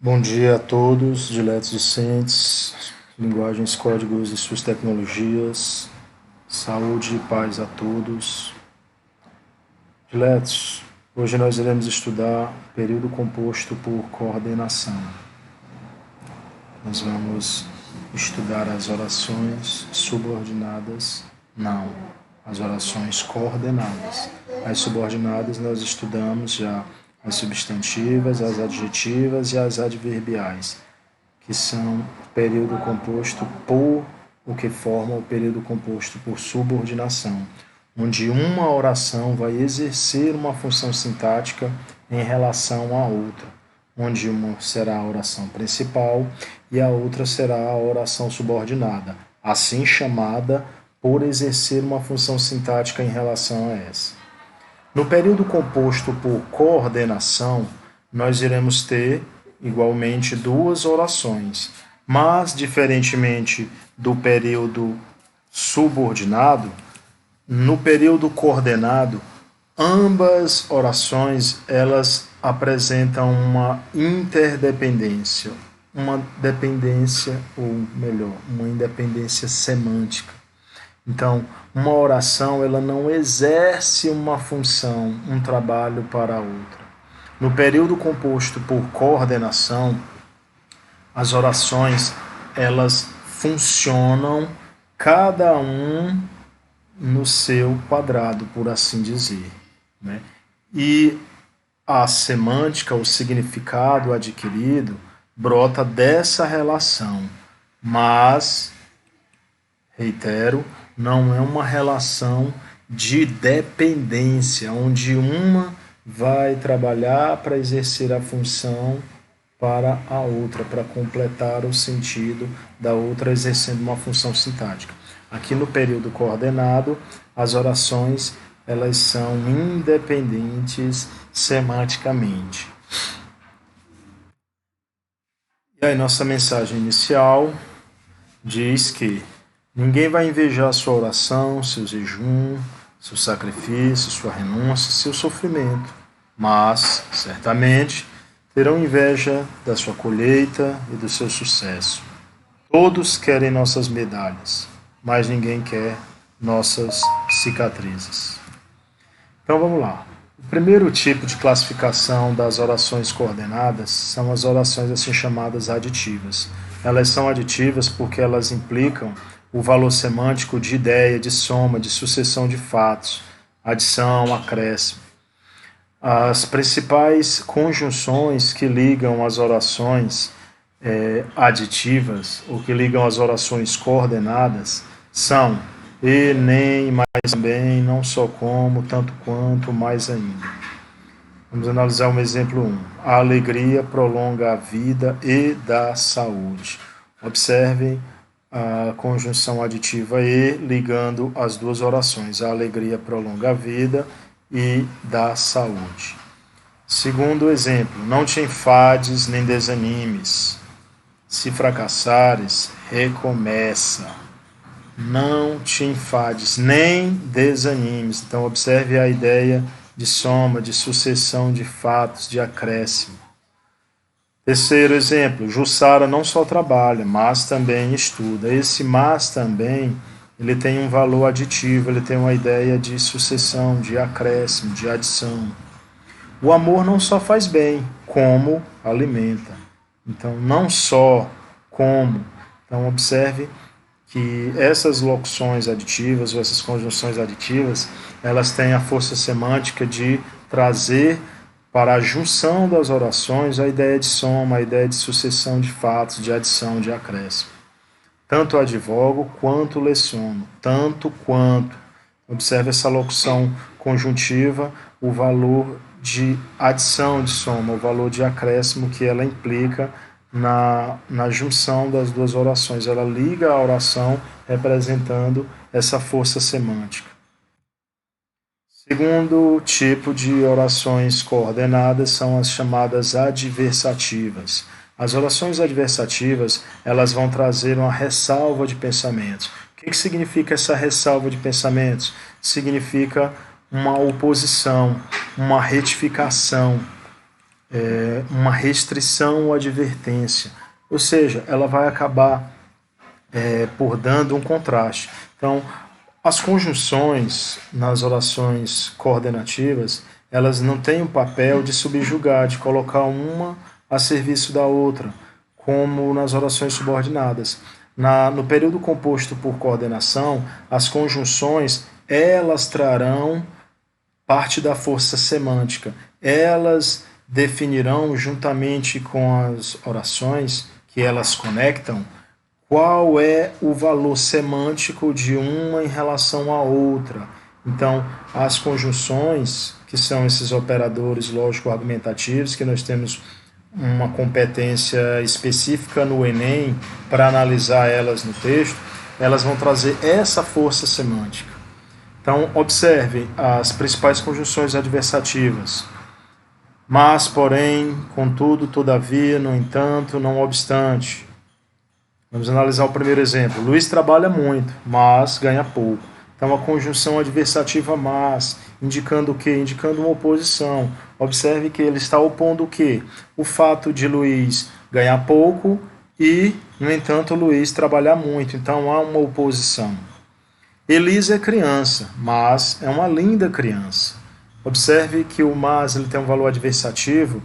Bom dia a todos, diletos discentes, linguagens, códigos e suas tecnologias. Saúde e paz a todos. Diletos, hoje nós iremos estudar período composto por coordenação. Nós vamos estudar as orações subordinadas, não, as orações coordenadas. As subordinadas nós estudamos já as substantivas, as adjetivas e as adverbiais, que são o período composto por o que forma o período composto por subordinação, onde uma oração vai exercer uma função sintática em relação à outra, onde uma será a oração principal e a outra será a oração subordinada, assim chamada por exercer uma função sintática em relação a essa. No período composto por coordenação, nós iremos ter igualmente duas orações, mas diferentemente do período subordinado, no período coordenado, ambas orações elas apresentam uma interdependência, uma dependência, ou melhor, uma independência semântica. Então, uma oração ela não exerce uma função, um trabalho para a outra. No período composto por coordenação, as orações elas funcionam cada um no seu quadrado, por assim dizer, né? E a semântica, o significado adquirido, brota dessa relação, mas, reitero, não é uma relação de dependência, onde uma vai trabalhar para exercer a função para a outra, para completar o sentido da outra exercendo uma função sintática. Aqui no período coordenado, as orações elas são independentes semanticamente. E aí nossa mensagem inicial diz que ninguém vai invejar sua oração, seu jejum, seu sacrifício, sua renúncia, seu sofrimento, mas, certamente, terão inveja da sua colheita e do seu sucesso. Todos querem nossas medalhas, mas ninguém quer nossas cicatrizes. Então vamos lá. O primeiro tipo de classificação das orações coordenadas são as orações assim chamadas aditivas. Elas são aditivas porque elas implicam o valor semântico de ideia, de soma, de sucessão de fatos, adição, acréscimo. As principais conjunções que ligam as orações aditivas, ou que ligam as orações coordenadas, são e, nem, mais também, não só como, tanto quanto, mais ainda. Vamos analisar um exemplo 1. A alegria prolonga a vida e dá saúde. Observem a conjunção aditiva e ligando as duas orações. A alegria prolonga a vida e dá saúde. Segundo exemplo, não te enfades nem desanimes. Se fracassares, recomeça. Não te enfades nem desanimes. Então observe a ideia de soma, de sucessão de fatos, de acréscimo. Terceiro exemplo, Jussara não só trabalha, mas também estuda. Esse mas também, ele tem um valor aditivo, ele tem uma ideia de sucessão, de acréscimo, de adição. O amor não só faz bem, como alimenta. Então, não só como. Então, observe que essas locuções aditivas, ou essas conjunções aditivas, elas têm a força semântica de trazer para a junção das orações a ideia de soma, a ideia de sucessão de fatos, de adição, de acréscimo. Tanto advogo quanto leciono, tanto quanto. Observe essa locução conjuntiva, o valor de adição de soma, o valor de acréscimo que ela implica na junção das duas orações. Ela liga a oração representando essa força semântica. Segundo tipo de orações coordenadas são as chamadas adversativas. As orações adversativas, elas vão trazer uma ressalva de pensamentos. O que significa essa ressalva de pensamentos? Significa uma oposição, uma retificação. uma restrição ou advertência. Ou seja, ela vai acabar por dando um contraste. Então, as conjunções nas orações coordenativas, elas não têm o papel de subjugar, de colocar uma a serviço da outra, como nas orações subordinadas. No período composto por coordenação, as conjunções, elas trarão parte da força semântica. Elas definirão, juntamente com as orações que elas conectam, qual é o valor semântico de uma em relação à outra. Então, as conjunções, que são esses operadores lógico-argumentativos, que nós temos uma competência específica no Enem para analisar elas no texto, elas vão trazer essa força semântica. Então, observe as principais conjunções adversativas. Mas, porém, contudo, todavia, no entanto, não obstante. Vamos analisar o primeiro exemplo. Luiz trabalha muito, mas ganha pouco. Então, a conjunção adversativa mas, indicando o quê? Indicando uma oposição. Observe que ele está opondo o quê? O fato de Luiz ganhar pouco e, no entanto, Luiz trabalhar muito. Então, há uma oposição. Elisa é criança, mas é uma linda criança. Observe que o mas ele tem um valor adversativo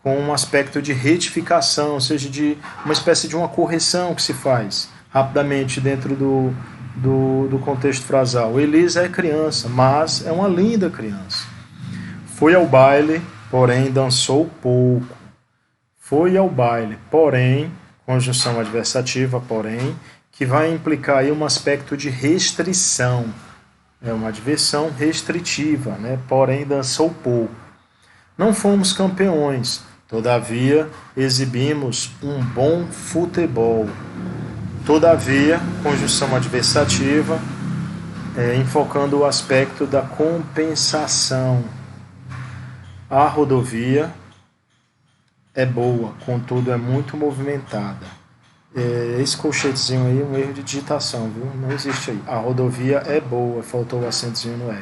com um aspecto de retificação, ou seja, de uma espécie de uma correção que se faz rapidamente dentro do contexto frasal. Elisa é criança, mas é uma linda criança. Foi ao baile, porém dançou pouco. Foi ao baile, porém, conjunção adversativa, porém, que vai implicar aí um aspecto de restrição. É uma adversão restritiva, né? Porém dançou pouco. Não fomos campeões, todavia exibimos um bom futebol. Todavia, conjunção adversativa, enfocando o aspecto da compensação. A rodovia é boa, contudo é muito movimentada. Esse colchetezinho aí é um erro de digitação, viu? Não existe aí. A rodovia é boa, faltou o acentozinho no E.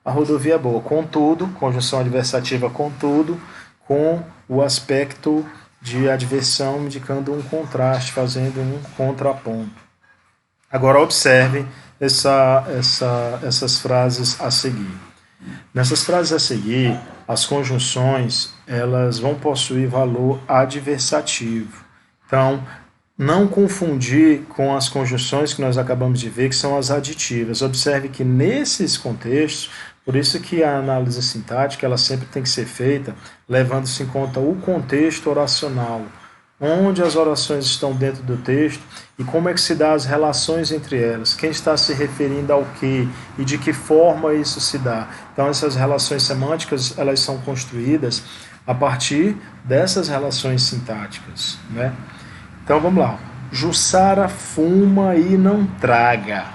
A rodovia é boa, contudo, conjunção adversativa contudo, com o aspecto de adversão indicando um contraste, fazendo um contraponto. Agora observe essas frases a seguir. Nessas frases a seguir, as conjunções elas vão possuir valor adversativo. Então, não confundir com as conjunções que nós acabamos de ver, que são as aditivas. Observe que nesses contextos, por isso que a análise sintática ela sempre tem que ser feita levando-se em conta o contexto oracional, onde as orações estão dentro do texto e como é que se dá as relações entre elas, quem está se referindo ao quê e de que forma isso se dá. Então essas relações semânticas elas são construídas a partir dessas relações sintáticas, né? Então vamos lá. Jussara fuma e não traga.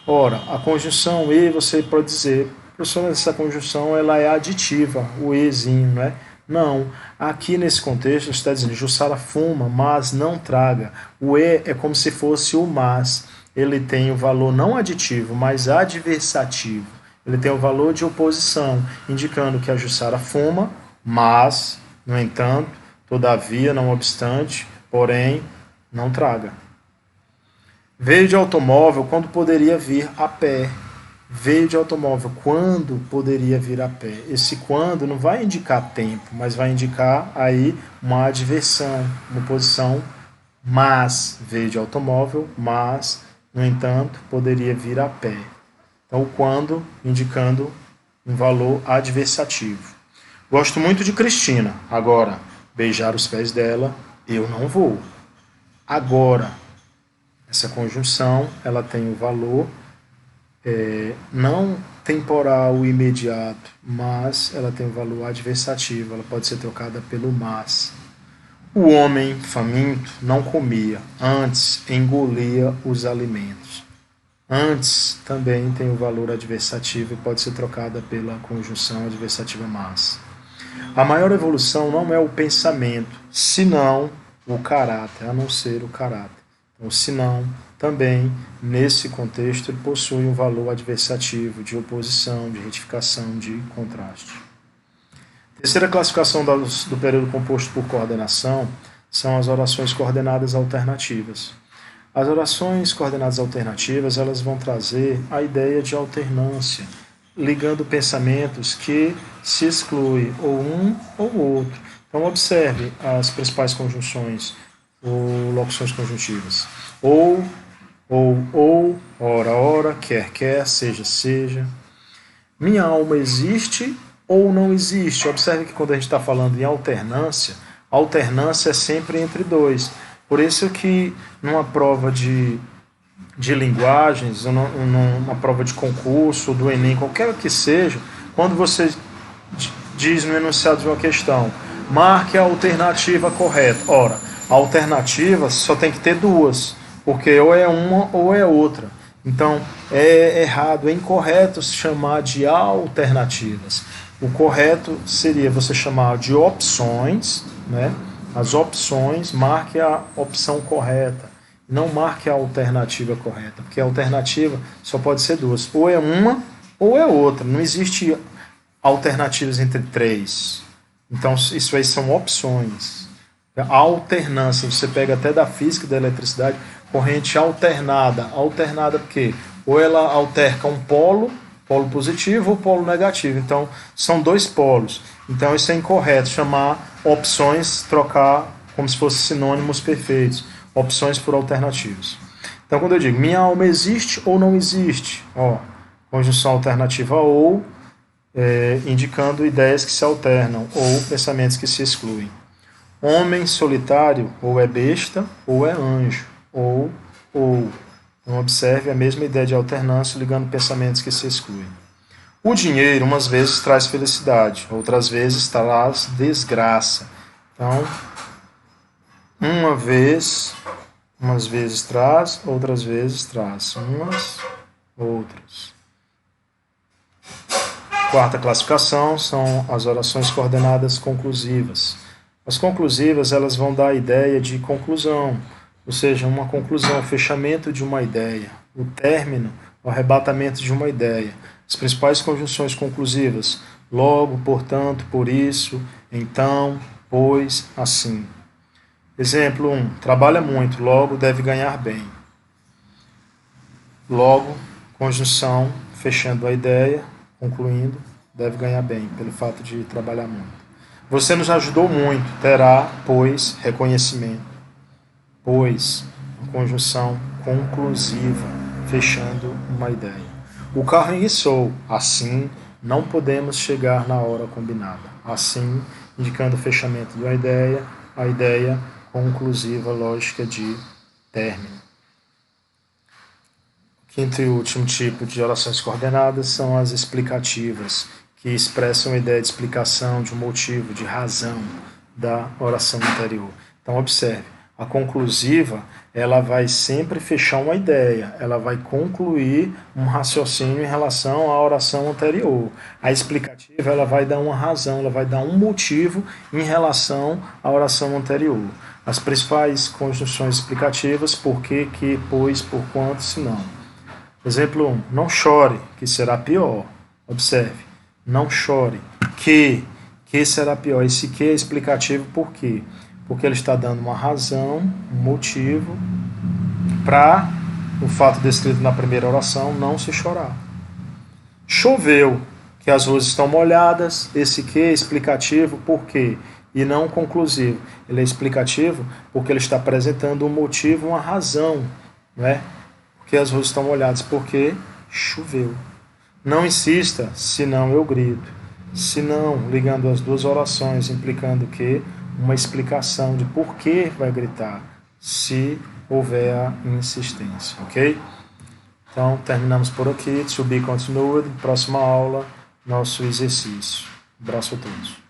Ora, a conjunção e você pode dizer, professor, essa conjunção ela é aditiva, o ezinho, né? Não, aqui nesse contexto está dizendo Jussara fuma, mas não traga. O e é como se fosse o mas. Ele tem o valor não aditivo, mas adversativo. Ele tem o valor de oposição, indicando que a Jussara fuma, mas, no entanto, todavia, não obstante, porém, não traga. Veio de automóvel quando poderia vir a pé. Veio de automóvel quando poderia vir a pé. Esse quando não vai indicar tempo, mas vai indicar aí uma adversão, uma posição mas. Veio de automóvel, mas, no entanto, poderia vir a pé. Então, o quando indicando um valor adversativo. Gosto muito de Cristina. Agora, beijar os pés dela, eu não vou. Agora, essa conjunção ela tem o valor não temporal imediato, mas ela tem o valor adversativo, ela pode ser trocada pelo mas. O homem faminto não comia, antes engolia os alimentos. Antes também tem o valor adversativo e pode ser trocada pela conjunção adversativa mas. A maior evolução não é o pensamento, senão o caráter, a não ser o caráter. Então, senão, também, nesse contexto, ele possui um valor adversativo, de oposição, de retificação, de contraste. Terceira classificação do período composto por coordenação são as orações coordenadas alternativas. As orações coordenadas alternativas, elas vão trazer a ideia de alternância, ligando pensamentos que se excluem ou um ou outro. Então observe as principais conjunções ou locuções conjuntivas. Ou, ora, ora, quer, quer, seja, seja. Minha alma existe ou não existe? Observe que quando a gente está falando em alternância, alternância é sempre entre dois. Por isso que numa prova de linguagens, numa prova de concurso, do Enem, qualquer que seja, quando você diz no enunciado de uma questão, marque a alternativa correta. Ora, a alternativa só tem que ter duas, porque ou é uma ou é outra. Então, é errado, é incorreto se chamar de alternativas. O correto seria você chamar de opções, né? As opções, marque a opção correta. Não marque a alternativa correta, porque a alternativa só pode ser duas. Ou é uma ou é outra. Não existe alternativas entre três. Então, isso aí são opções. A alternância, você pega até da física, da eletricidade, corrente alternada. Alternada porque ou ela alterca um polo positivo ou polo negativo. Então, são dois polos. Então, isso é incorreto, chamar opções, trocar como se fossem sinônimos perfeitos. Opções por alternativas. Então, quando eu digo minha alma existe ou não existe, conjunção alternativa ou, indicando ideias que se alternam ou pensamentos que se excluem. Homem solitário ou é besta ou é anjo, ou. Então, observe a mesma ideia de alternância ligando pensamentos que se excluem. O dinheiro, umas vezes, traz felicidade, outras vezes traz desgraça. Então, umas vezes traz, outras vezes traz. Umas, outras. Quarta classificação são as orações coordenadas conclusivas. As conclusivas, elas vão dar a ideia de conclusão, ou seja, uma conclusão, o fechamento de uma ideia, o término, o arrebatamento de uma ideia. As principais conjunções conclusivas: logo, portanto, por isso, então, pois, assim. Exemplo 1. Trabalha muito, logo deve ganhar bem. Logo, conjunção, fechando a ideia, concluindo, deve ganhar bem, pelo fato de trabalhar muito. Você nos ajudou muito, terá, pois, reconhecimento. Pois, conjunção conclusiva, fechando uma ideia. O carro enguiçou, assim, não podemos chegar na hora combinada. Assim, indicando o fechamento de uma ideia, a ideia conclusiva, lógica de término. Quinto e último tipo de orações coordenadas são as explicativas, que expressam a ideia de explicação, de um motivo, de razão da oração anterior. Então, observe, a conclusiva, ela vai sempre fechar uma ideia, ela vai concluir um raciocínio em relação à oração anterior. A explicativa, ela vai dar uma razão, ela vai dar um motivo em relação à oração anterior. As principais conjunções explicativas: por que, pois, por quanto, se não. Exemplo 1. Não chore, que será pior. Observe. Não chore. Que será pior. Esse que é explicativo por quê? Porque ele está dando uma razão, um motivo para o fato descrito na primeira oração não se chorar. Choveu, que as ruas estão molhadas. Esse que é explicativo por quê? E não conclusivo. Ele é explicativo porque ele está apresentando um motivo, uma razão, não é? Porque as ruas estão molhadas, porque choveu. Não insista, senão eu grito. Se não, ligando as duas orações, implicando que uma explicação de por que vai gritar, se houver a insistência, ok? Então, terminamos por aqui. To be continued. Próxima aula, nosso exercício. Um abraço a todos.